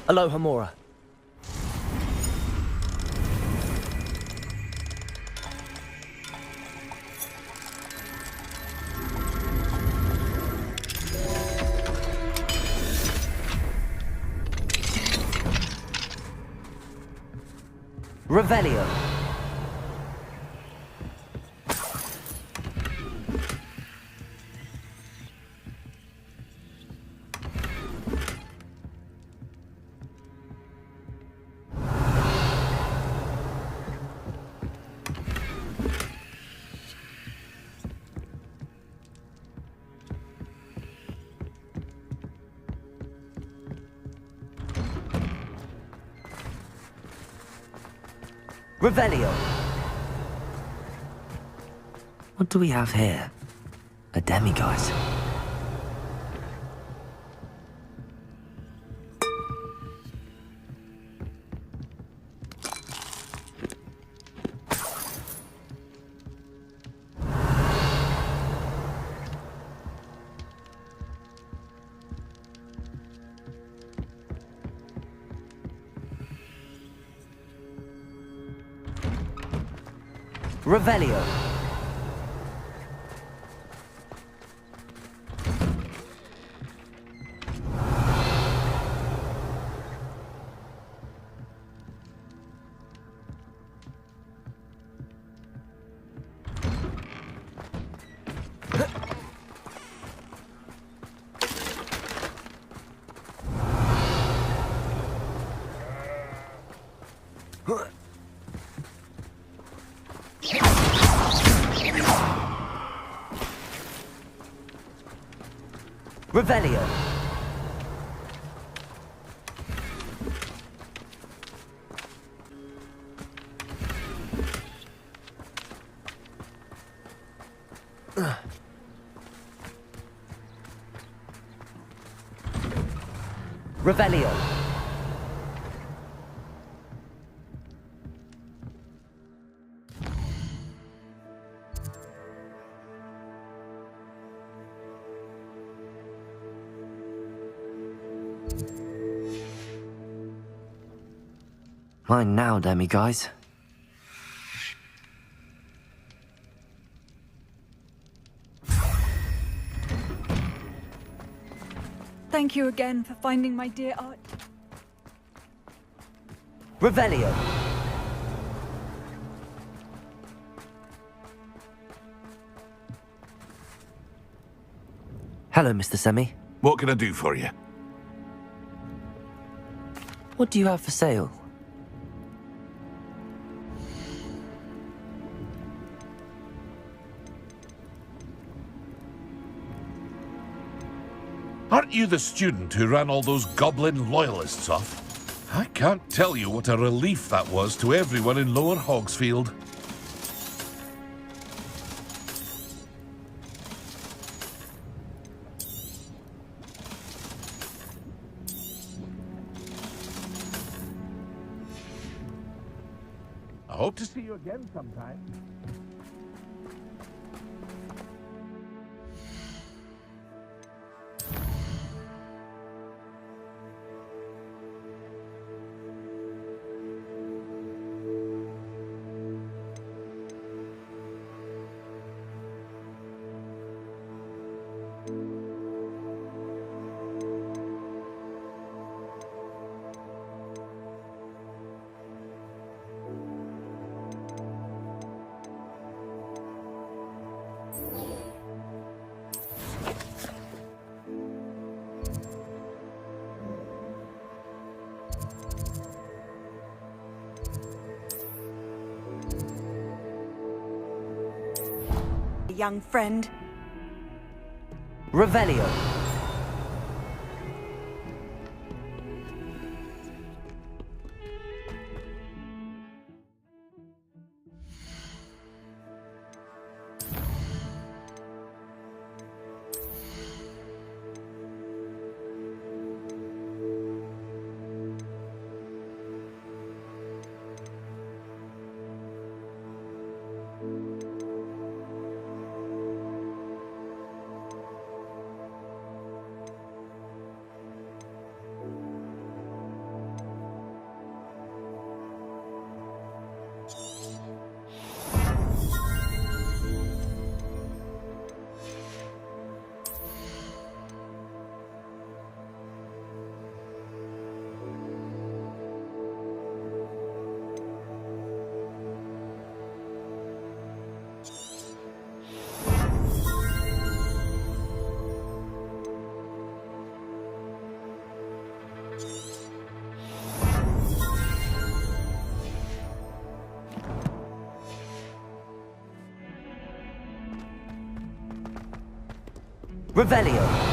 Aloha Mora. Revelio. Revelio. What do we have here? A demigod. Revelio. Revelio. Revelio. Mine now, demiguys. Thank you again for finding my dear art. Revelio. Hello, Mr. Semi. What can I do for you? What do you have for sale? Aren't you the student who ran all those goblin loyalists off? I can't tell you what a relief that was to everyone in Lower Hogsfield. I hope to see you again sometime. Young friend. Revelio. Revelio.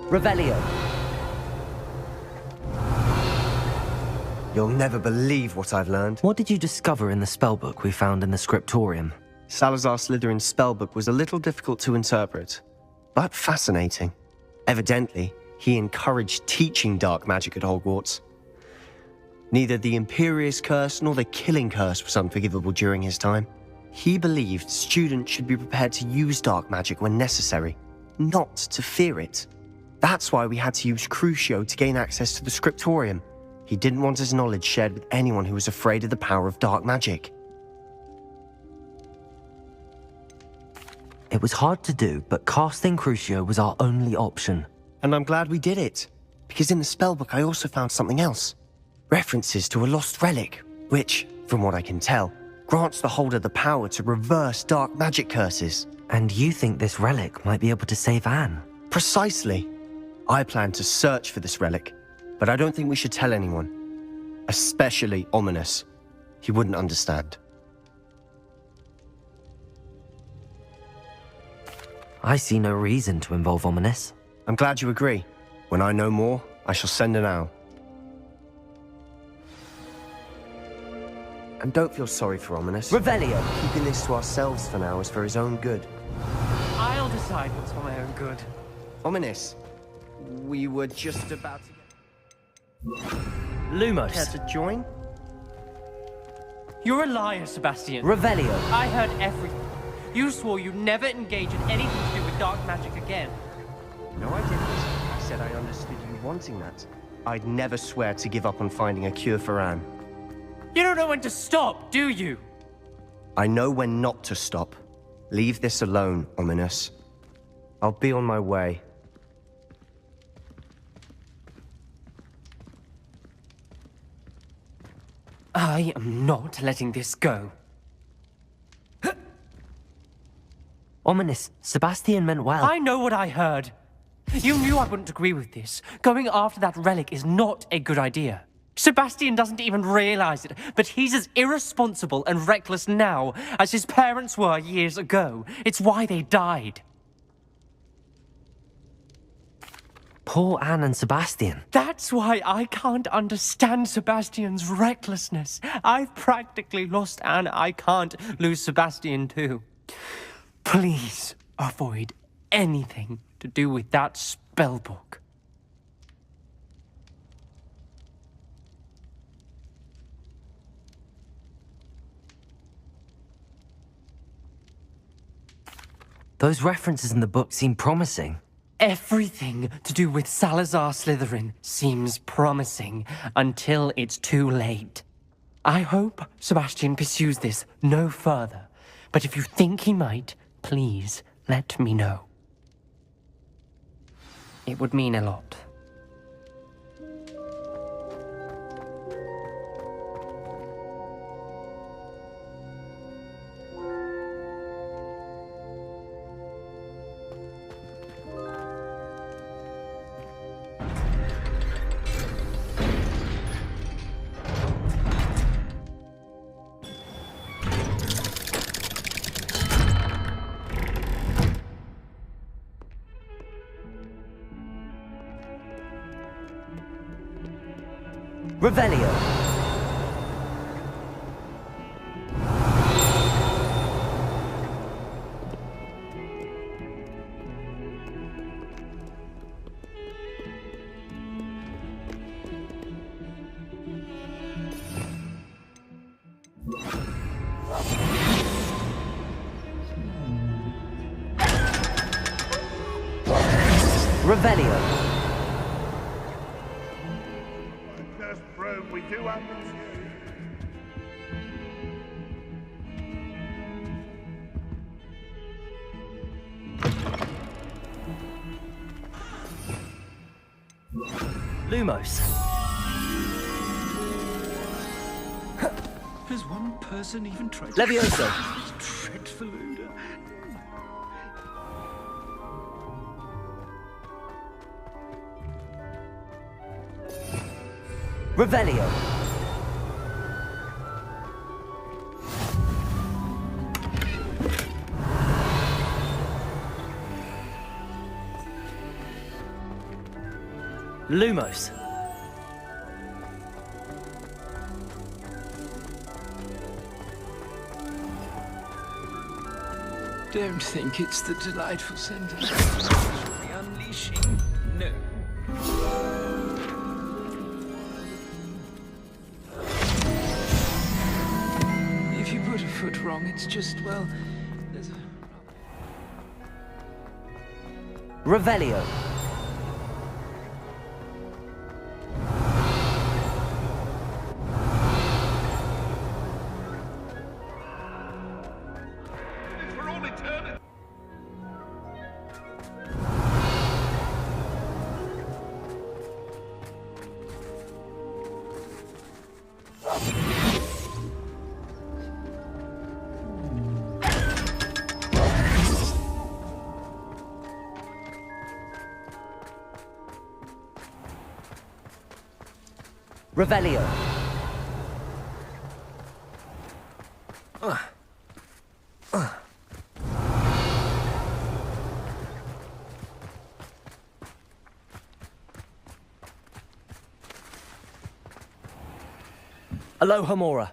Revelio. You'll never believe what I've learned. What did you discover in the spellbook we found in the scriptorium? Salazar Slytherin's spellbook was a little difficult to interpret, but fascinating. Evidently, he encouraged teaching dark magic at Hogwarts. Neither the Imperious Curse nor the Killing Curse was unforgivable during his time. He believed students should be prepared to use dark magic when necessary, not to fear it. That's why we had to use Crucio to gain access to the scriptorium. He didn't want his knowledge shared with anyone who was afraid of the power of dark magic. It was hard to do, but casting Crucio was our only option. And I'm glad we did it, because in the spellbook I also found something else. References to a lost relic, which, from what I can tell, grants the holder the power to reverse dark magic curses. And you think this relic might be able to save Anne? Precisely. I plan to search for this relic, but I don't think we should tell anyone. Especially Ominous. He wouldn't understand. I see no reason to involve Ominous. I'm glad you agree. When I know more, I shall send an owl. And don't feel sorry for Ominous. Revelio. Keeping this to ourselves for now is for his own good. I'll decide what's for my own good. Ominous, we were just about to Lumos. care to join? You're a liar, Sebastian. Revelio. I heard everything. You swore you'd never engage in anything to do with dark magic again. No, I didn't. I said I understood you wanting that. I'd never swear to give up on finding a cure for Anne. You don't know when to stop, do you? I know when not to stop. Leave this alone, Ominous. I'll be on my way. I am not letting this go. Ominous. Sebastian meant well. I know what I heard. You knew I wouldn't agree with this. Going after that relic is not a good idea. Sebastian doesn't even realize it, but he's as irresponsible and reckless now as his parents were years ago. It's why they died. Poor Anne and Sebastian. That's why I can't understand Sebastian's recklessness. I've practically lost Anne. I can't lose Sebastian too. Please avoid anything to do with that spellbook. Those references in the book seem promising. Everything to do with Salazar Slytherin seems promising until it's too late. I hope Sebastian pursues this no further, but if you think he might, please let me know. It would mean a lot. Revelio. Revelio. We do have Lumos. Has one person even tried Levioso. this dreadful odor? Revelio. Lumos. Don't think it's the delightful scent of the unleashing. No. If you put a foot wrong, it's just, well, there's a... Revelio. We're only turning. Revelio. Aloha Mora.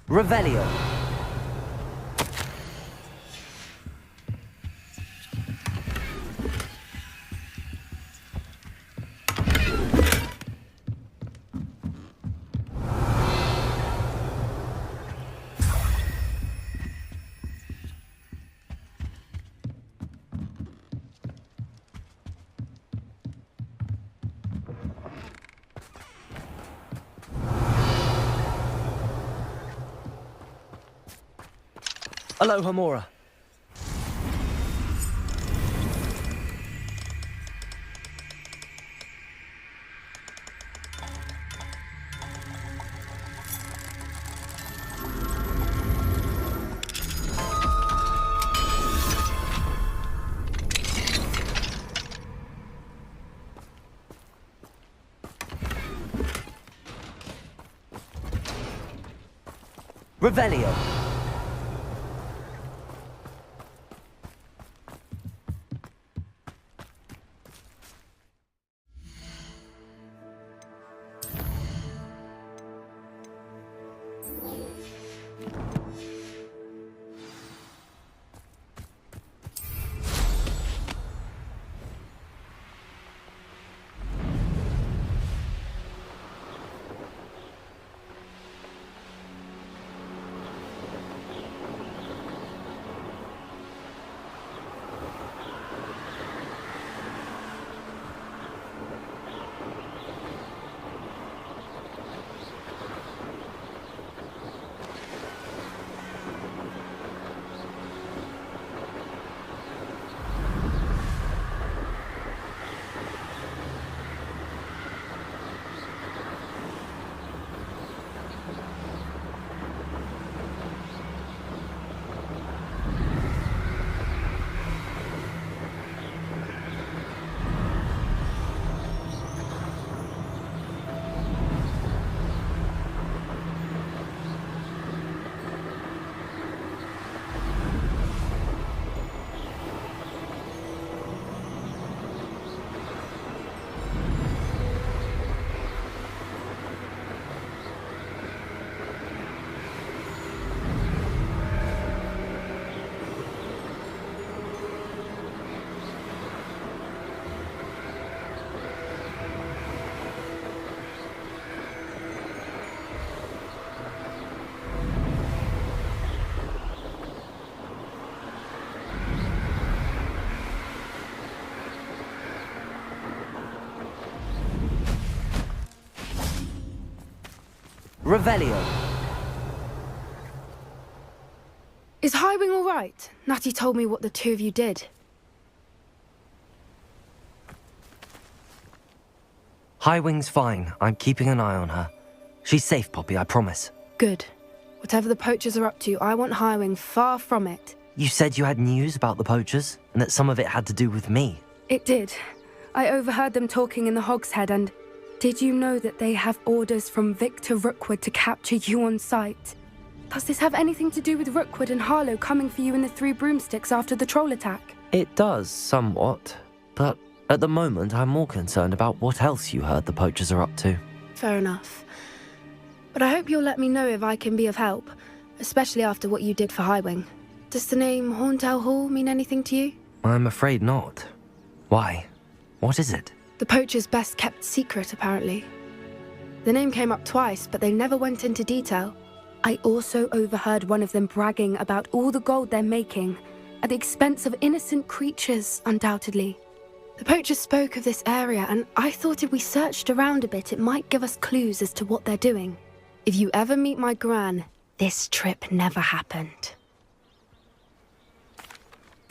Revelio. Aloha Mora. Revelio. Revelio. Is Highwing all right? Natty told me what the two of you did. Highwing's fine. I'm keeping an eye on her. She's safe, Poppy, I promise. Good. Whatever the poachers are up to, I want Highwing far from it. You said you had news about the poachers, and that some of it had to do with me. It did. I overheard them talking in the Hogshead, and did you know that they have orders from Victor Rookwood to capture you on sight? Does this have anything to do with Rookwood and Harlow coming for you in the Three Broomsticks after the troll attack? It does, somewhat. But at the moment, I'm more concerned about what else you heard the poachers are up to. Fair enough. But I hope you'll let me know if I can be of help, especially after what you did for Highwing. Does the name Horntail Hall mean anything to you? I'm afraid not. Why? What is it? The poachers' best kept secret, apparently. The name came up twice, but they never went into detail. I also overheard one of them bragging about all the gold they're making, at the expense of innocent creatures, undoubtedly. The poachers spoke of this area, and I thought if we searched around a bit, it might give us clues as to what they're doing. If you ever meet my gran, this trip never happened.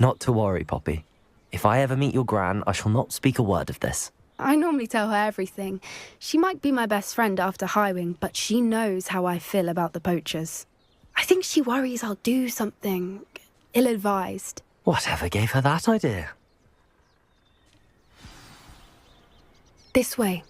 Not to worry, Poppy. If I ever meet your gran, I shall not speak a word of this. I normally tell her everything. She might be my best friend after Highwing, but she knows how I feel about the poachers. I think she worries I'll do something ill-advised. Whatever gave her that idea? This way.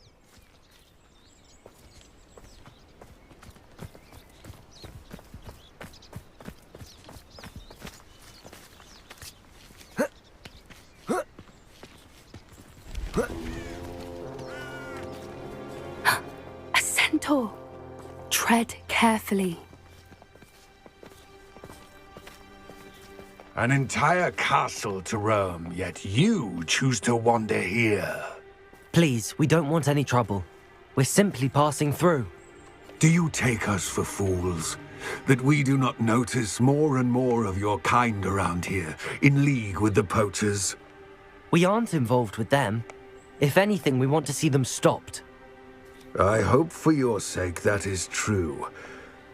A centaur. Tread carefully. An entire castle to roam, yet you choose to wander here. Please, we don't want any trouble. We're simply passing through. Do you take us for fools? That we do not notice more and more of your kind around here, in league with the poachers? We aren't involved with them. If anything, we want to see them stopped. I hope for your sake that is true.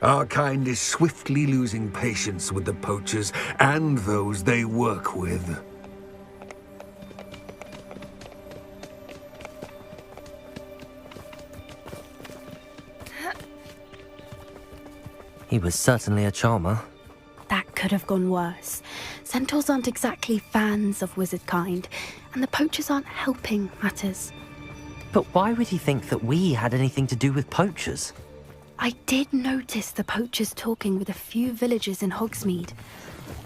Our kind is swiftly losing patience with the poachers and those they work with. He was certainly a charmer. That could have gone worse. Centaurs aren't exactly fans of wizard kind, and the poachers aren't helping matters. But why would he think that we had anything to do with poachers? I did notice the poachers talking with a few villagers in Hogsmeade.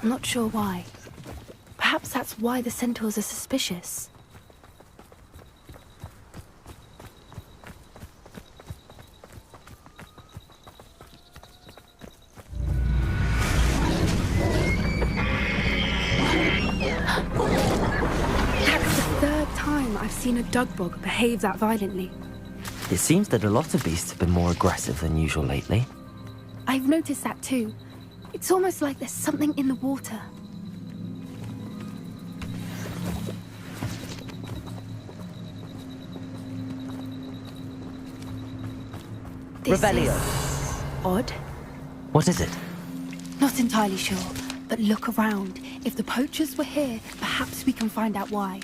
I'm not sure why. Perhaps that's why the centaurs are suspicious. That's the third time I've seen a dugbog behave that violently. It seems that a lot of beasts have been more aggressive than usual lately. I've noticed that too. It's almost like there's something in the water. This Revelio. is odd. What is it? Not entirely sure, but look around. If the poachers were here, perhaps we can find out why.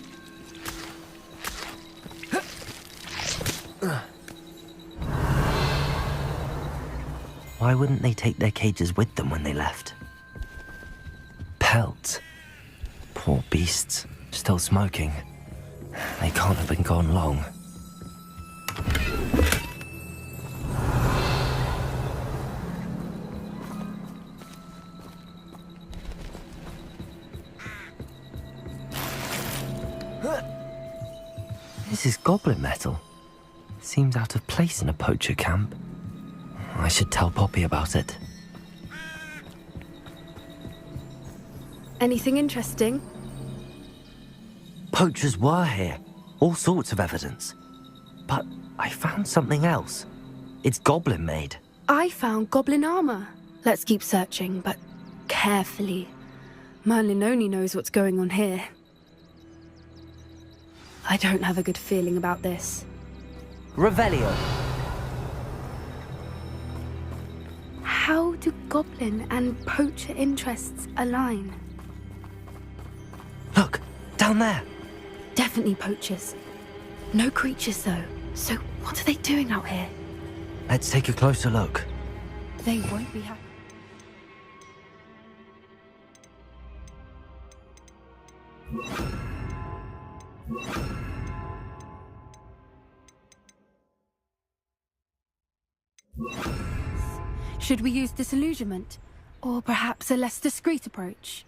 Why wouldn't they take their cages with them when they left? Pelts. Poor beasts. Still smoking. They can't have been gone long. This is goblin metal. Seems out of place in a poacher camp. I should tell Poppy about it. Anything interesting? Poachers were here. All sorts of evidence. But I found something else. It's goblin made. I found goblin armor. Let's keep searching, but carefully. Merlin only knows what's going on here. I don't have a good feeling about this. Revelio. How do goblin and poacher interests align? Look, down there. Definitely poachers. No creatures, though. So what are they doing out here? Let's take a closer look. They won't be happy. Should we use disillusionment? Or perhaps a less discreet approach?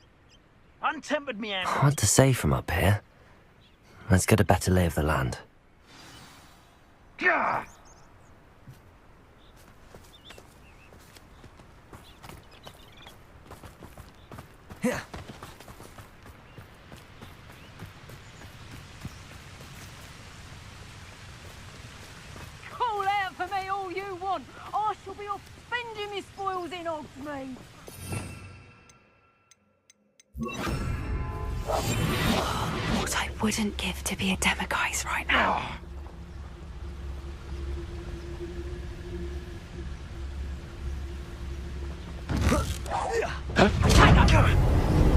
Untempered me out. Hard to say from up here. Let's get a better lay of the land. Gah! Here. Call out for me all you want. I shall be off spending my spoils in Hogsmeade. What I wouldn't give to be a demiguise right now.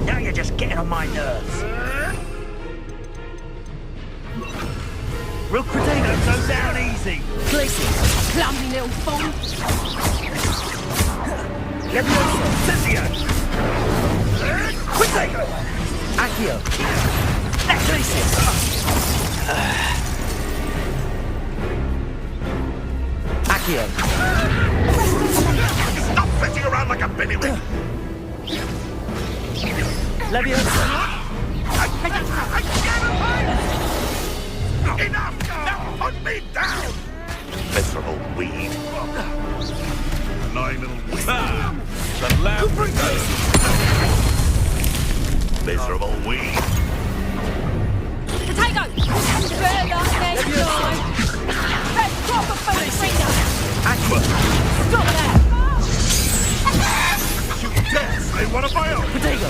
Now you're just getting on my nerves. Real potato goes down easy. Places, clumsy little fool. Leviosa, Cynthia. Potato. Accio. Places. Accio. Stop flitting around like a bailiwick! Leviosa. Enough! Now put me down! Miserable weed. Annoying little weed. The lamb returns. Miserable weed. Potato! Further next time. Let's drop a foot finger. Stop that! You dare slay one of my own! Potato.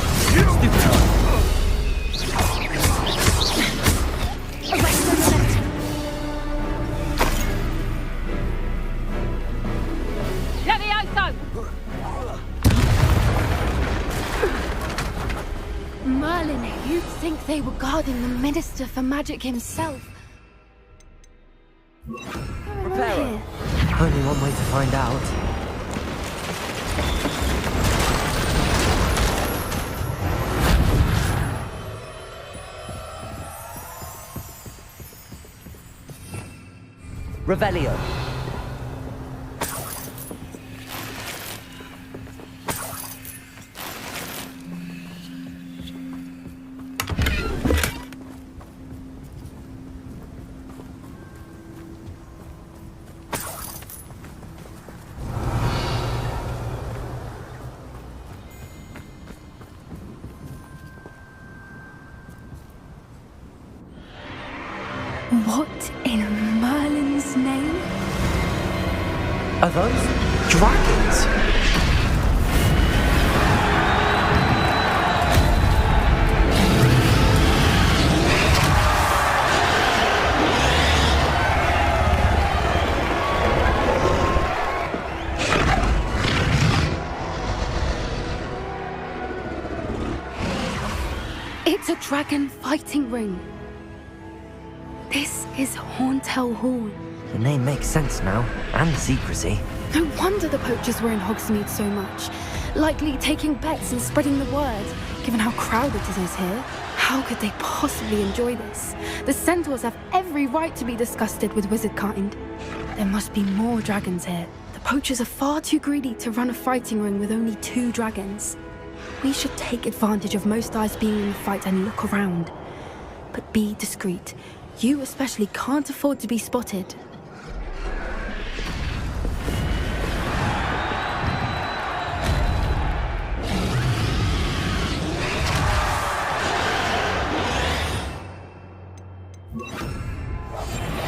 Levioso! Merlin, you'd think they were guarding the Minister for Magic himself. Prepare her. Only one way to find out. Revelio. What in Merlin's name? Are those dragons? It's a dragon fighting ring. This is Hauntel Hall. The name makes sense now, and the secrecy. No wonder the poachers were in Hogsmeade so much. Likely taking bets and spreading the word, given how crowded it is here. How could they possibly enjoy this? The centaurs have every right to be disgusted with wizard kind. There must be more dragons here. The poachers are far too greedy to run a fighting ring with only 2 dragons. We should take advantage of most eyes being in the fight and look around. But be discreet. You especially can't afford to be spotted.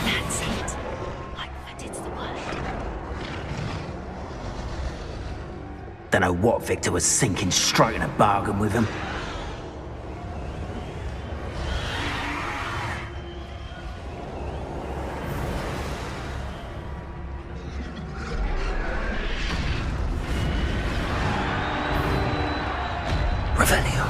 That's it. I bet it's the word. Don't know what Victor was thinking, striking a bargain with him. Revelio.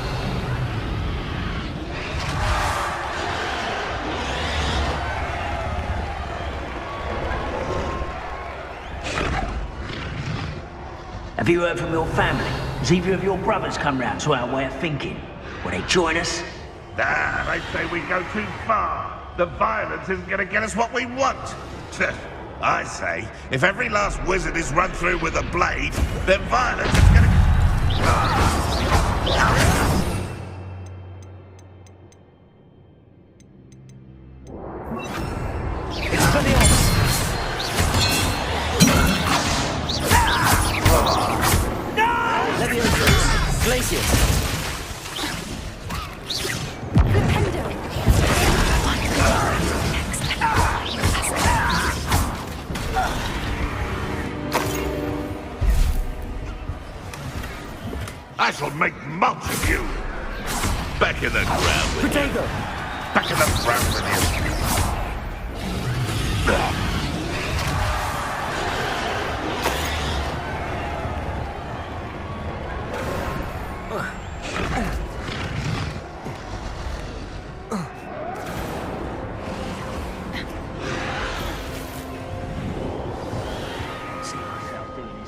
Have you heard from your family? Has either of your brothers come round to our way of thinking? Will they join us? Ah, they say we go too far. The violence isn't going to get us what we want. I say, if every last wizard is run through with a blade, then violence is going to... It's for the odds. Glacius. I shall make mulch of you. Back in the ground with Potato. you. Back in the ground with you.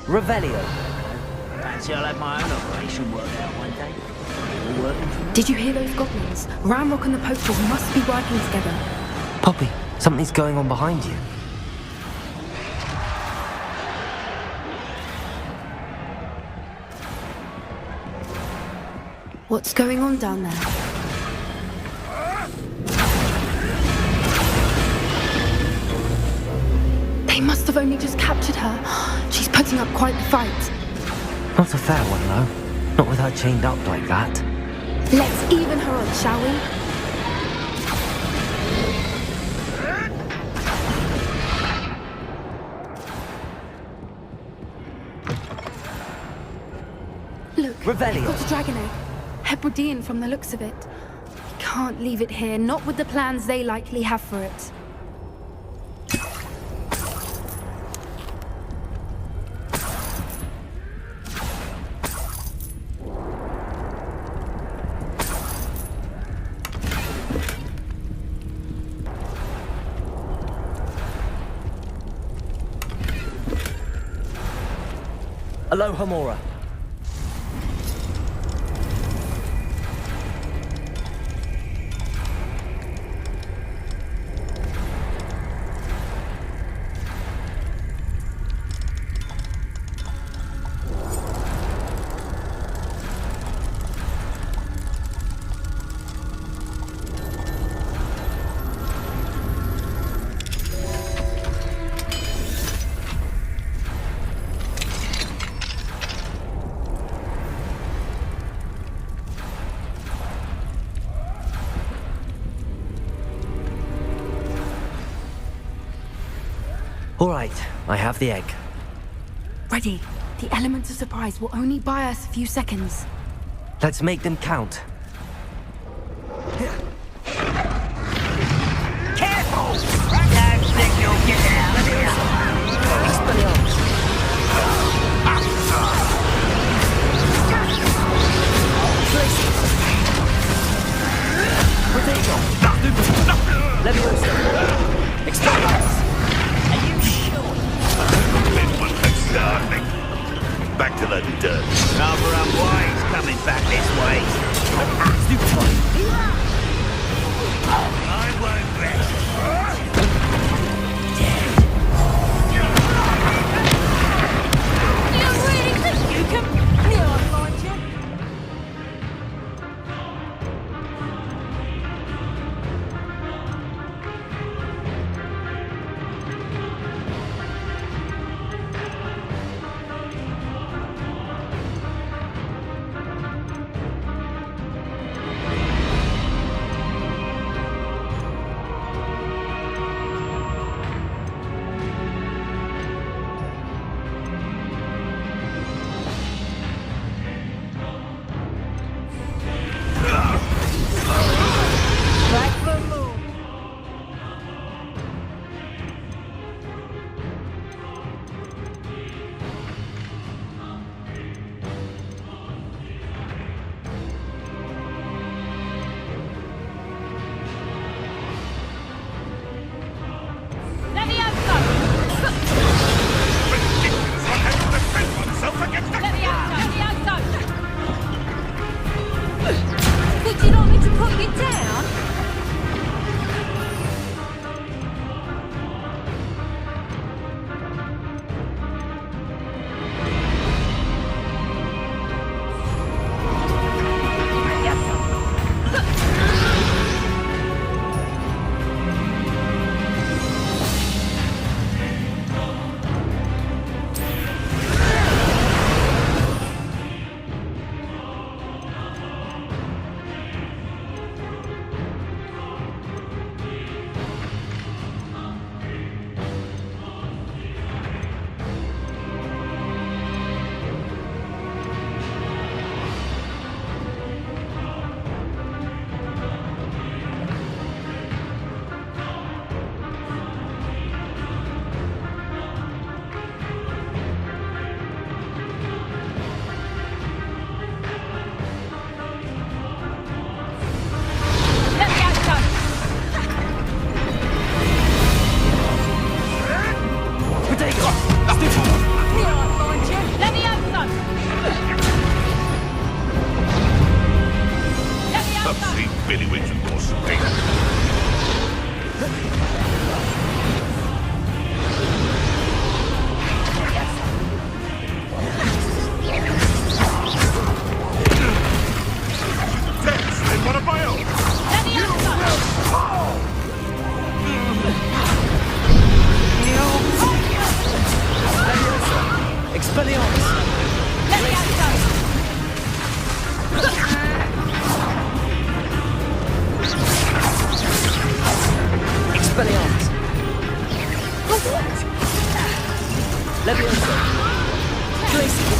Revelio. Fancy I'll have my own operation worked out one day. All working for me. Did you hear those goblins? Ramrock and the poachers must be working together. Poppy, something's going on behind you. What's going on down there? They must have only just captured her. She's putting up quite the fight. Not a fair one, though. Not with her chained up like that. Let's even her on, shall we? Look, Revelio. they've got a dragon egg. Hebridean from the looks of it. We can't leave it here, not with the plans they likely have for it. Aloha Mora. All right, I have the egg. Ready. The element of surprise will only buy us a few seconds. Let's make them count. Careful! Don't think you'll get out of here. Expelliarmus. Potato. Leviosa. Expelliarmus. Back to the dirt. Rather unwise coming back this way. I won't rest. Spillywitch and more space. One of my own! Expelliarmus! Expelliarmus! Leviosa! Glacius!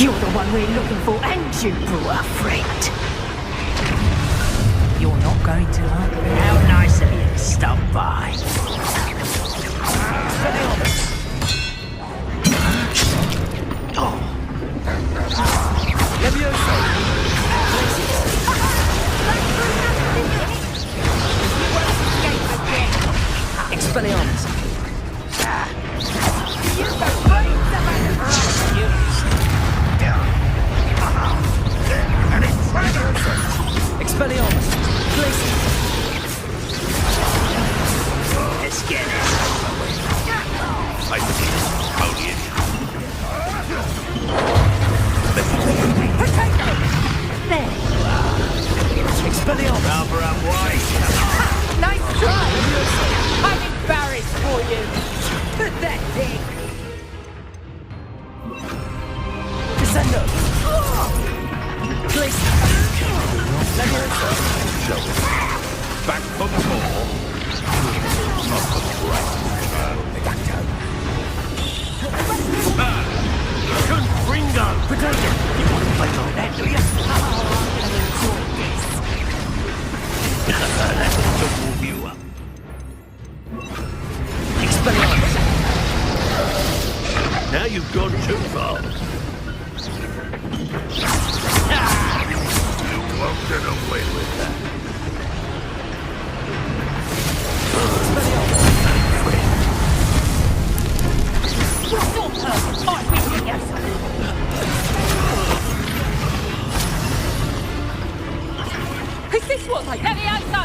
You're the one we're looking for, and you brought a friend. You're not going to, huh? How nice of you to stop by. Expelliarmus! Expelliarmus! Glacius! Let's get it. I see only in There. Expelliarmus! Rather unwise. Nice try. I'm embarrassed for you. Pathetic. Descendo! Glacius! Leviosa! back for more. Ringo! Potato! You want to play like that, do you? Oh, I'm going to enjoy this. That's to warm you up. Expelliarmus! Now you've gone too far. You won't get away with that. What's your purpose? I really have something. Is this what they... Levioso!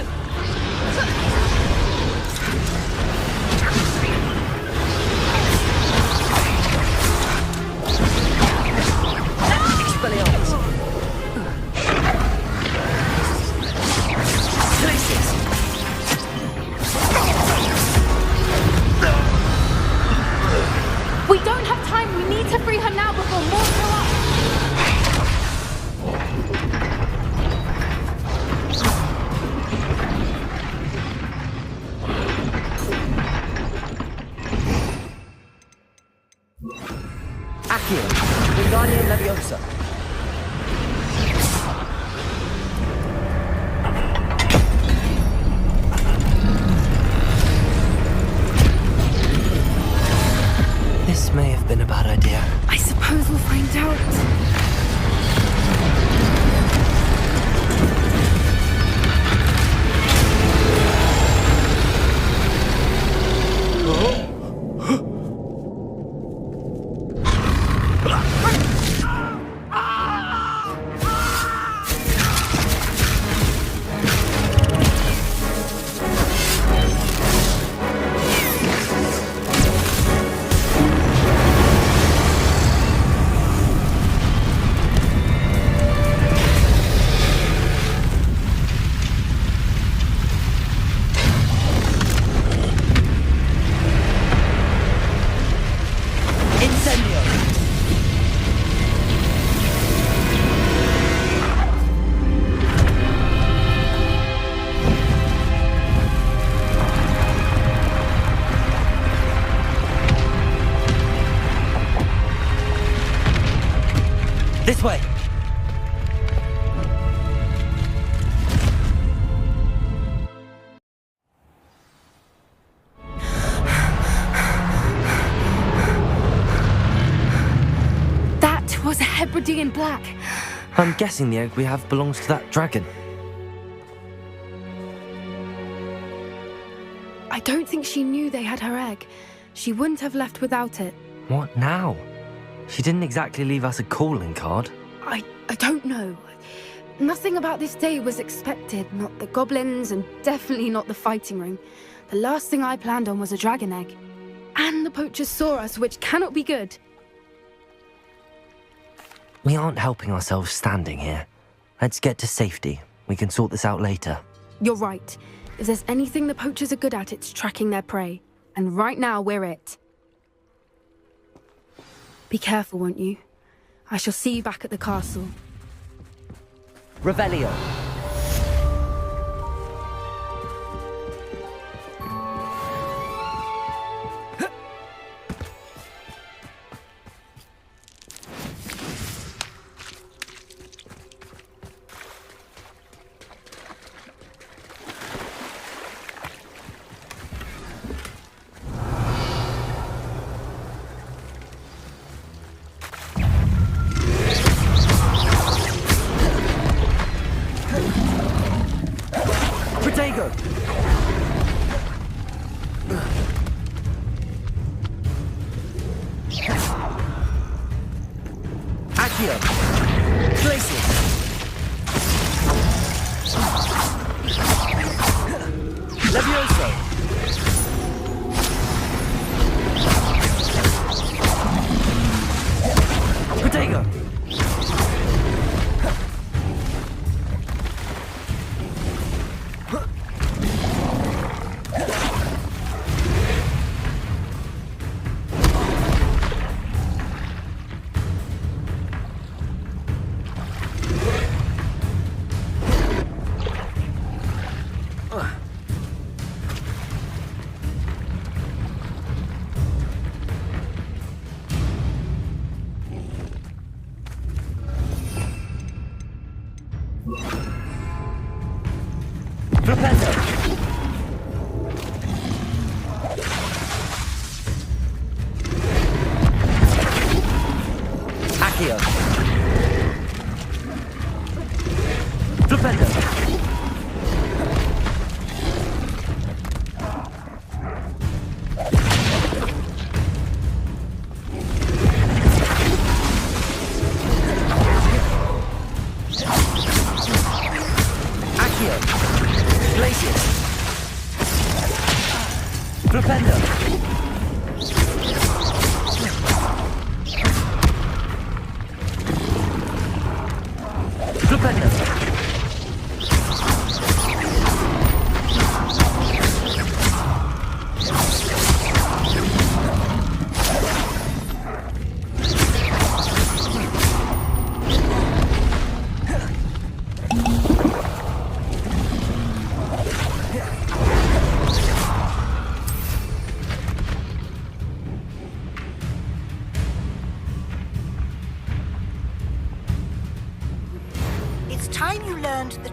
Expelliarmus! Glacius! We don't have time. We need to free her now before more show up. Accio! Wingardium Leviosa! This may have been a bad idea. I suppose we'll find out. This way! That was a Hebridean black. I'm guessing the egg we have belongs to that dragon. I don't think she knew they had her egg. She wouldn't have left without it. What now? She didn't exactly leave us a calling card. I don't know. Nothing about this day was expected. Not the goblins, and definitely not the fighting ring. The last thing I planned on was a dragon egg. And the poachers saw us, which cannot be good. We aren't helping ourselves standing here. Let's get to safety. We can sort this out later. You're right. If there's anything the poachers are good at, it's tracking their prey. And right now, we're it. Be careful, won't you? I shall see you back at the castle. Revelio.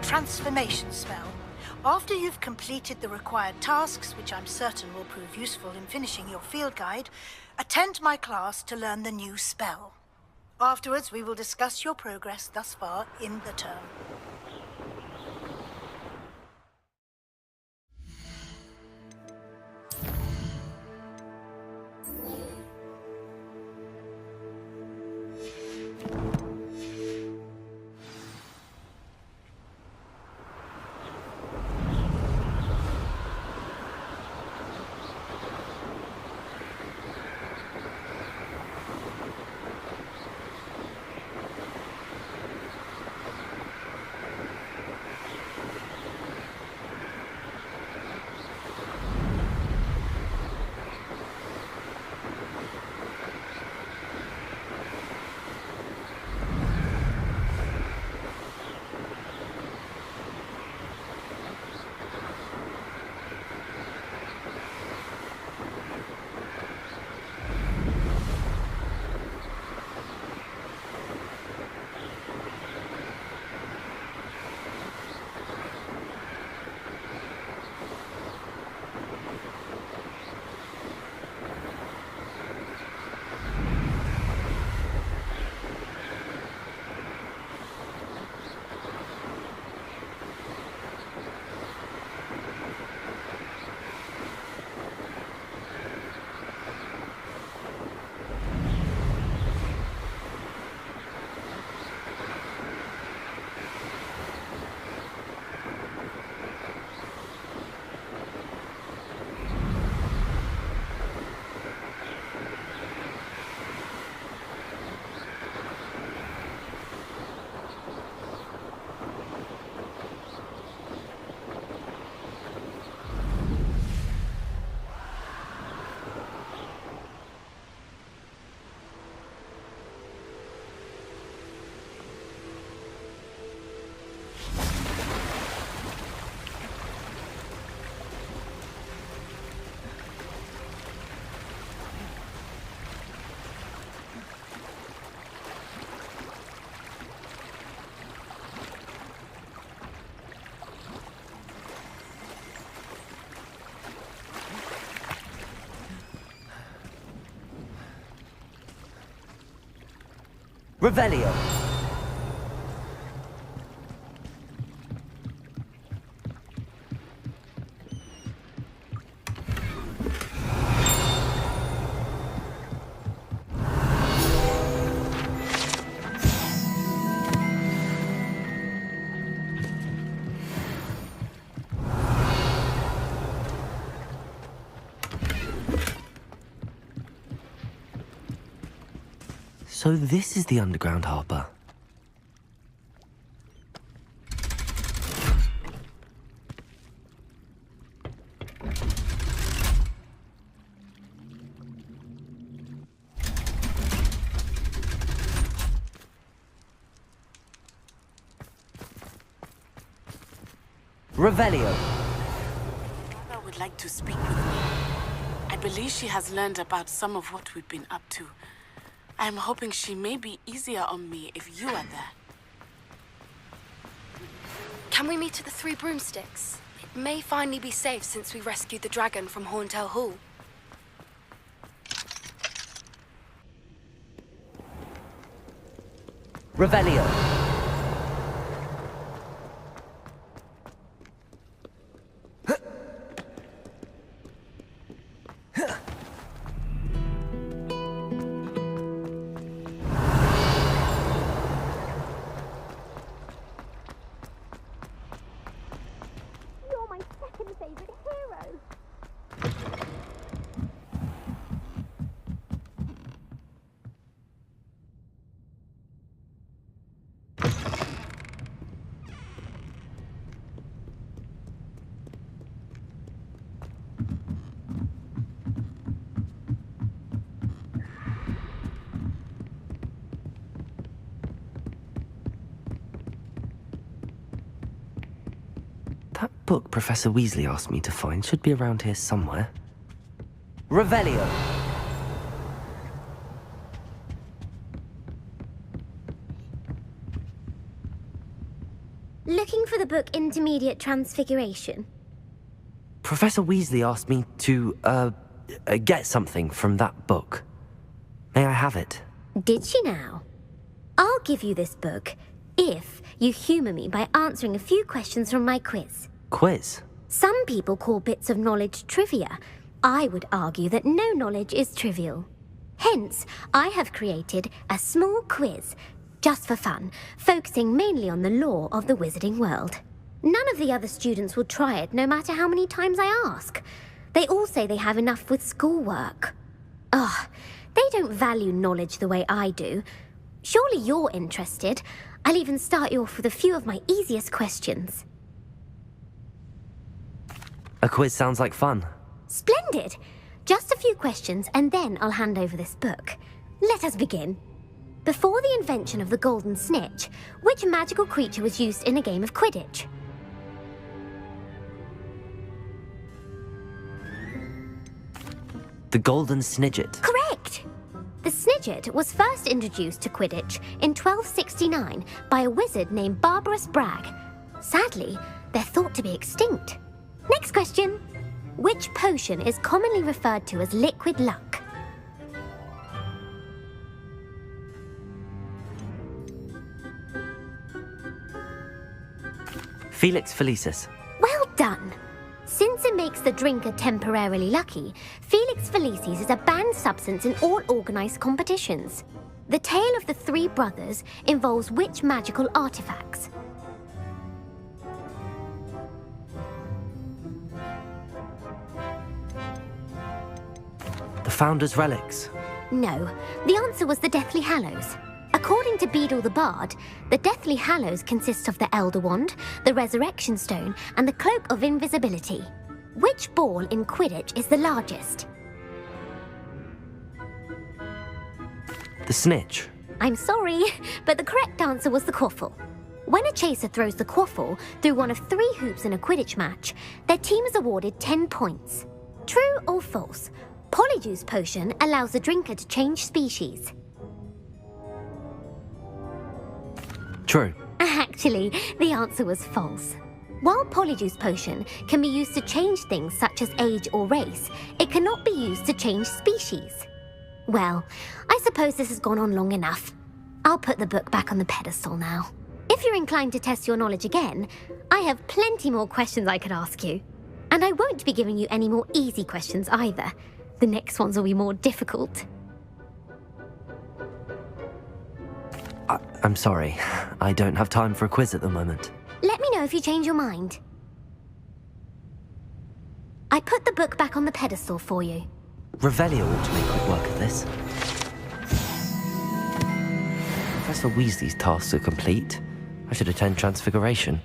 Transformation spell. After you've completed the required tasks, which I'm certain will prove useful in finishing your field guide, attend my class to learn the new spell. Afterwards, we will discuss your progress thus far in the term. Revelio. So this is the underground harbour. Revelio. Mother would like to speak with me. I believe she has learned about some of what we've been up to. I'm hoping she may be easier on me if you are there. Can we meet at the Three Broomsticks? It may finally be safe since we rescued the dragon from Horntail Hall. Revelio. That book Professor Weasley asked me to find should be around here somewhere. Revelio. Looking for the book Intermediate Transfiguration? Professor Weasley asked me to, get something from that book. May I have it? Did she now? I'll give you this book if you humour me by answering a few questions from my quiz. Quiz? Some people call bits of knowledge trivia. I would argue that no knowledge is trivial. Hence, I have created a small quiz, just for fun, focusing mainly on the lore of the wizarding world. None of the other students will try it, no matter how many times I ask. They all say they have enough with schoolwork. Ugh, they don't value knowledge the way I do. Surely you're interested. I'll even start you off with a few of my easiest questions. A quiz sounds like fun. Splendid! Just a few questions, and then I'll hand over this book. Let us begin. Before the invention of the golden snitch, which magical creature was used in a game of Quidditch? The golden snidget. Correct! The snidget was first introduced to Quidditch in 1269 by a wizard named Barbarous Bragg. Sadly, they're thought to be extinct. Next question. Which potion is commonly referred to as liquid luck? Felix Felicis. Well done! Since it makes the drinker temporarily lucky, Felix Felicis is a banned substance in all organised competitions. The tale of the three brothers involves which magical artifacts? The Founder's Relics. No, the answer was the Deathly Hallows. According to Beedle the Bard, the Deathly Hallows consist of the Elder Wand, the Resurrection Stone, and the Cloak of Invisibility. Which ball in Quidditch is the largest? The Snitch. I'm sorry, but the correct answer was the Quaffle. When a chaser throws the Quaffle through one of 3 hoops in a Quidditch match, their team is awarded 10 points. True or false? Polyjuice Potion allows the drinker to change species. True. Actually, the answer was false. While Polyjuice Potion can be used to change things such as age or race, it cannot be used to change species. Well, I suppose this has gone on long enough. I'll put the book back on the pedestal now. If you're inclined to test your knowledge again, I have plenty more questions I could ask you. And I won't be giving you any more easy questions either. The next ones will be more difficult. I'm sorry. I don't have time for a quiz at the moment. Let me know if you change your mind. I put the book back on the pedestal for you. Revelio ought to make quick work of this. Professor Weasley's tasks are complete. I should attend Transfiguration.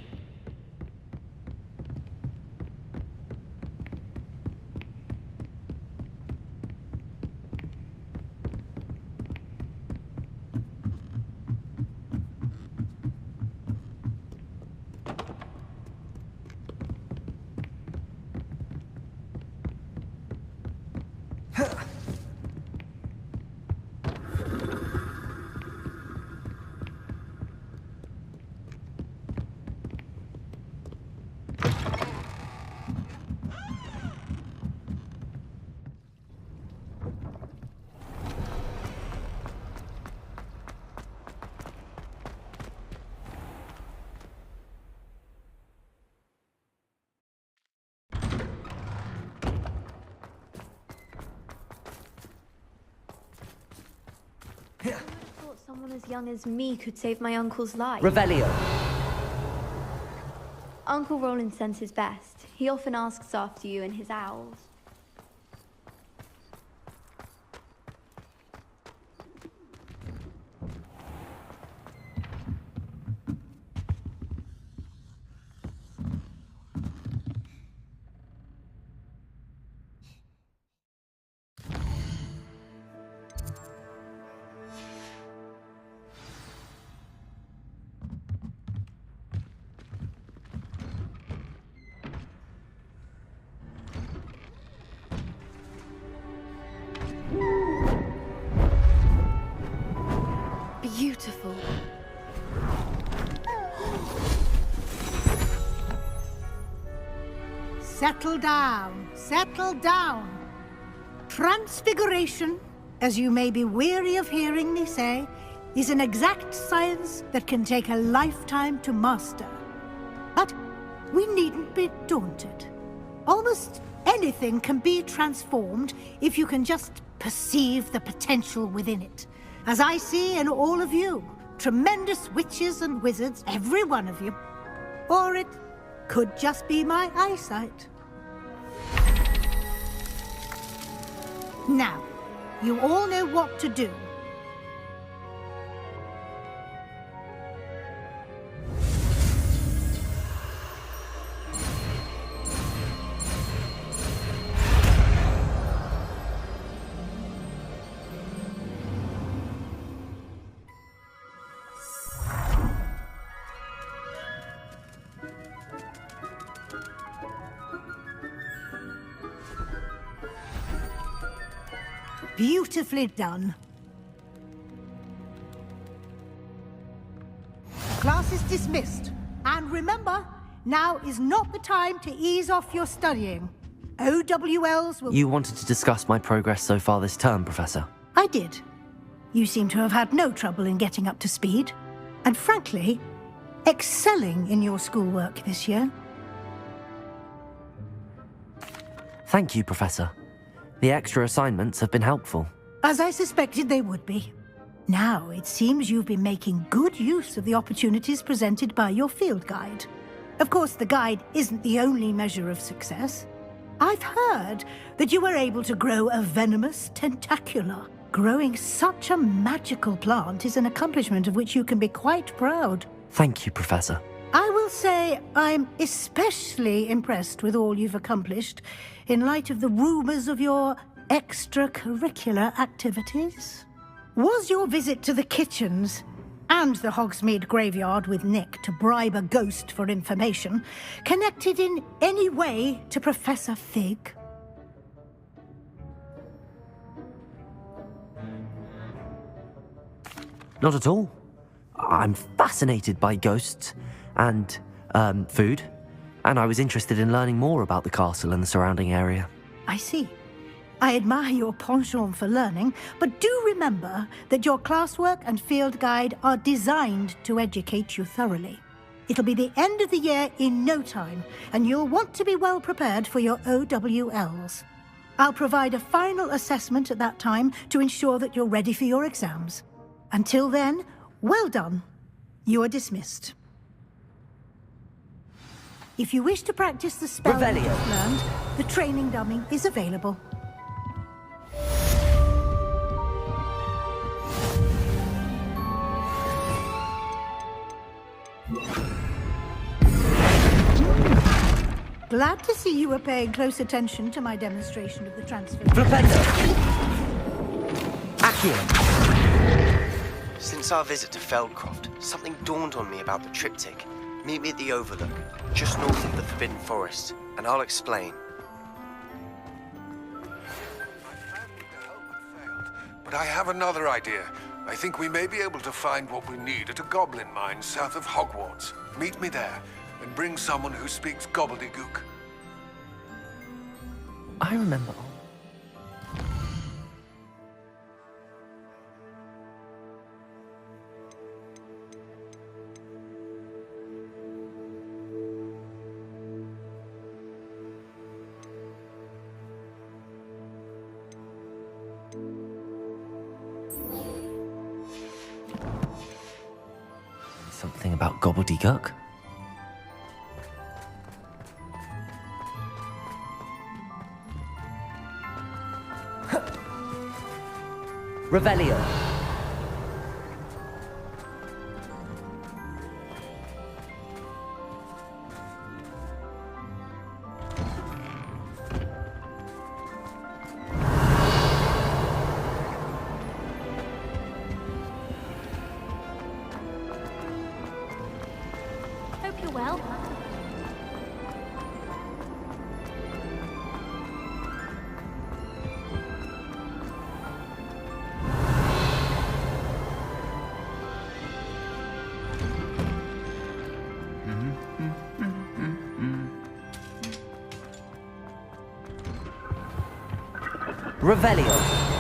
I thought someone as young as me could save my uncle's life. Revelio! Uncle Roland sends his best. He often asks after you and his owls. Beautiful. Settle down, settle down. Transfiguration, as you may be weary of hearing me say, is an exact science that can take a lifetime to master. But we needn't be daunted. Almost anything can be transformed if you can just perceive the potential within it. As I see in all of you, tremendous witches and wizards, every one of you. Or it could just be my eyesight. Now, you all know what to do. Beautifully done. Class is dismissed. And remember, now is not the time to ease off your studying. OWLs will... You wanted to discuss my progress so far this term, Professor. I did. You seem to have had no trouble in getting up to speed. And frankly, excelling in your schoolwork this year. Thank you, Professor. The extra assignments have been helpful. As I suspected they would be. Now, it seems you've been making good use of the opportunities presented by your field guide. Of course, the guide isn't the only measure of success. I've heard that you were able to grow a venomous tentacula. Growing such a magical plant is an accomplishment of which you can be quite proud. Thank you, Professor. I will say I'm especially impressed with all you've accomplished in light of the rumors of your extracurricular activities. Was your visit to the kitchens and the Hogsmeade graveyard with Nick to bribe a ghost for information connected in any way to Professor Fig? Not at all. I'm fascinated by ghosts and food, and I was interested in learning more about the castle and the surrounding area. I see. I admire your penchant for learning, but do remember that your classwork and field guide are designed to educate you thoroughly. It'll be the end of the year in no time, and you'll want to be well prepared for your OWLs. I'll provide a final assessment at that time to ensure that you're ready for your exams. Until then, well done. You are dismissed. If you wish to practice the spell Revelio. you've learned, the training dummy is available. Glad to see you were paying close attention to my demonstration of the transfer. Flipendo! Accio! Since our visit to Feldcroft, something dawned on me about the triptych. Meet me at the Overlook, just north of the Forbidden Forest, and I'll explain. But I have another idea. I think we may be able to find what we need at a goblin mine south of Hogwarts. Meet me there, and bring someone who speaks gobbledygook. I remember. Something about gobbledygook? Revelio. Hope you're well. Revelio.